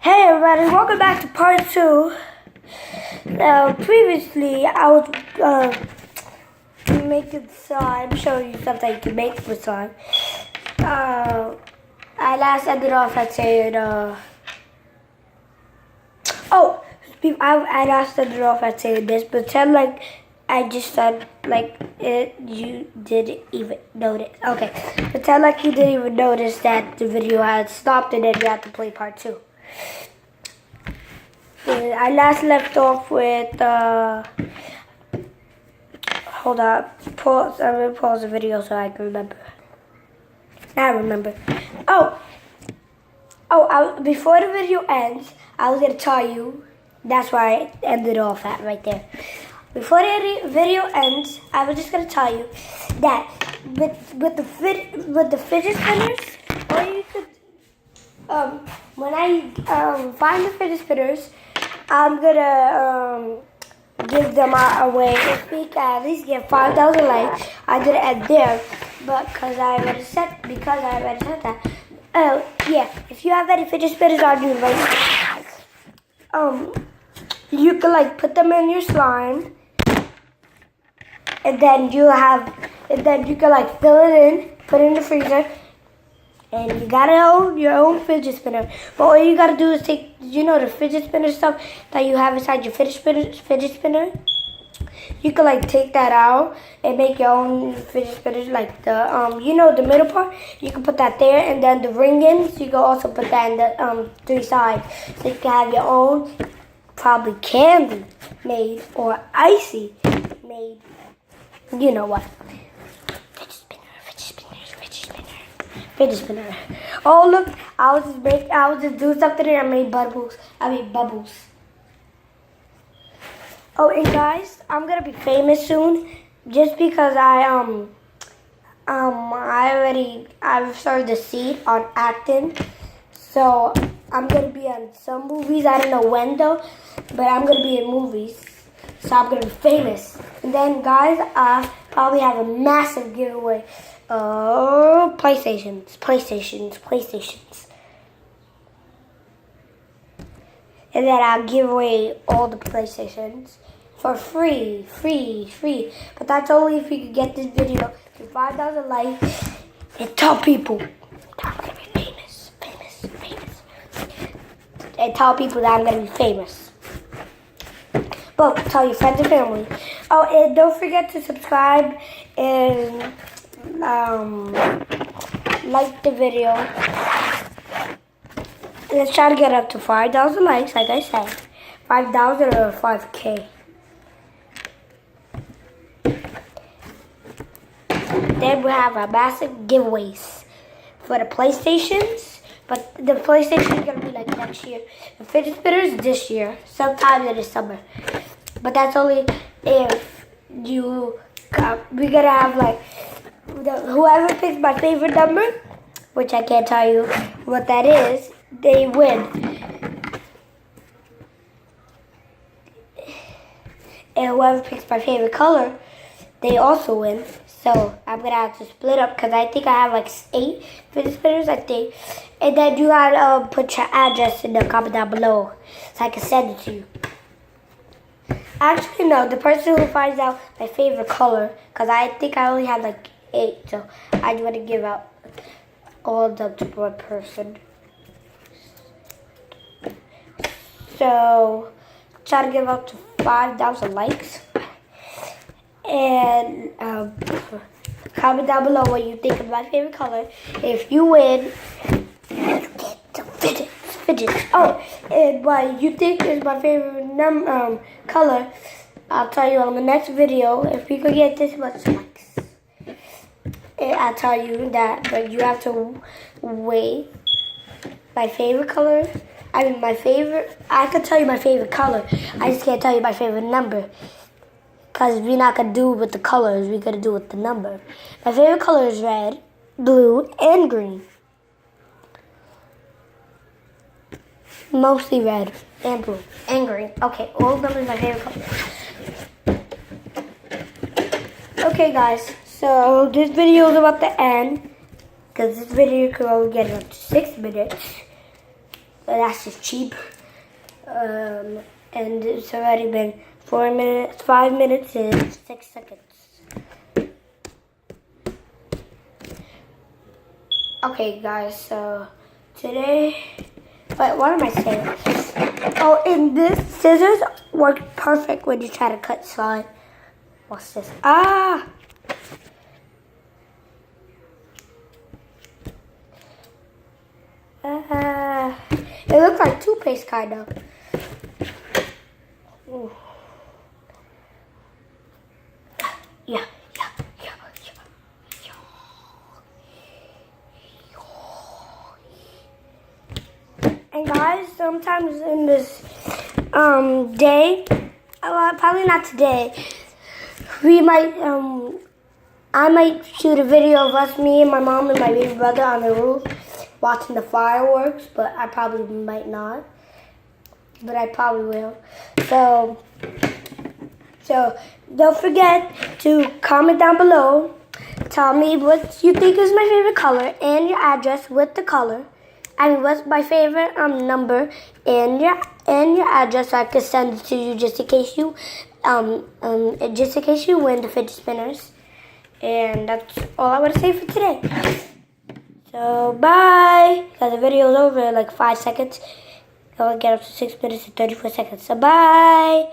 Hey everybody, welcome back to part 2. Previously I was making slime, showing you stuff that you can make with slime. I last ended off at saying, I last ended off at saying this, pretend like I just said, like, you didn't even notice. Okay, pretend like you didn't even notice that the video had stopped and then you had to play part 2. I last left off with, hold on, I'm going to pause the video so I can remember. Now I remember. Before the video ends, I was going to tell you, that's where I ended off at right there. Before the video ends, I was just going to tell you that with the fidget spinners, or you could, when I find the fidget spinners, I'm gonna give them away if we can at least get 5,000 likes. I did it at there, but because I already said that. Yeah, if you have any fidget spinners on you right now, you can like put them in your slime, and then you can like fill it in, put it in the freezer. And you gotta own your own fidget spinner. But all you gotta do is take, the fidget spinner stuff that you have inside your fidget spinner. You can like take that out and make your own fidget spinners, like the the middle part. You can put that there, and then the ring ends. You can also put that in the 3 sides, so you can have your own, probably candy made or icy made. You know what? Fidget spinner. Oh look, I was just doing something and I made bubbles. Oh, and guys, I'm gonna be famous soon, just because I've started the seed on acting. So I'm gonna be on some movies. I don't know when though, but I'm gonna be in movies. So I'm gonna be famous. And then guys, I probably have a massive giveaway. PlayStations. And then I'll give away all the PlayStations for free. But that's only if you can get this video to 5,000 likes and tell people that I'm gonna be famous. And tell people that I'm gonna be famous. But tell your friends and family. Oh, and don't forget to subscribe and like the video. Let's try to get up to 5,000 likes, like I said. 5,000 or 5K. Then we have a massive giveaways for the PlayStations. But the PlayStation is going to be like next year. The fidget spinners this year, sometime in the summer. But that's only if we're going to have like, whoever picks my favorite number, which I can't tell you what that is, they win. And whoever picks my favorite color, they also win. So I'm going to have to split up because I think I have like 8 fidget spinners, I think. And then you got to put your address in the comment down below so I can send it to you. Actually, no, the person who finds out my favorite color, because I think I only have like 8, so I want to give out all of them to one person. So try to give up to 5,000 likes, and comment down below what you think of my favorite color. If you win, you get the fidgets. Oh, and what you think is my favorite color, I'll tell you on the next video. If we could get this much likes, I'll tell you that, but you have to wait. My favorite color, I could tell you my favorite color. I just can't tell you my favorite number. Because we're not going to do it with the colors, we're going to do it with the number. My favorite color is red, blue, and green. Mostly red and blue and green. Okay, all numbers are my favorite color. Okay guys, so this video is about to end, because this video could only get up to 6 minutes. That's just cheap. And it's already been 4 minutes, 5 minutes and 6 seconds. Okay, guys, so today, but what am I saying? Oh, and this scissors work perfect when you try to cut slime. What's this? Ah! It looks like toothpaste, kind of. Ooh. Yeah. And guys, sometimes in this day, probably not today, we might I might shoot a video of us, me and my mom and my baby brother on the roof watching the fireworks, but I probably might not. But I probably will. So don't forget to comment down below. Tell me what you think is my favorite color and your address with the color. I mean, what's my favorite number and your address, so I can send it to you just in case you win the fidget spinners. And that's all I want to say for today. So bye. Because the video is over in like 5 seconds. I'll get up to 6 minutes and 34 seconds. So bye.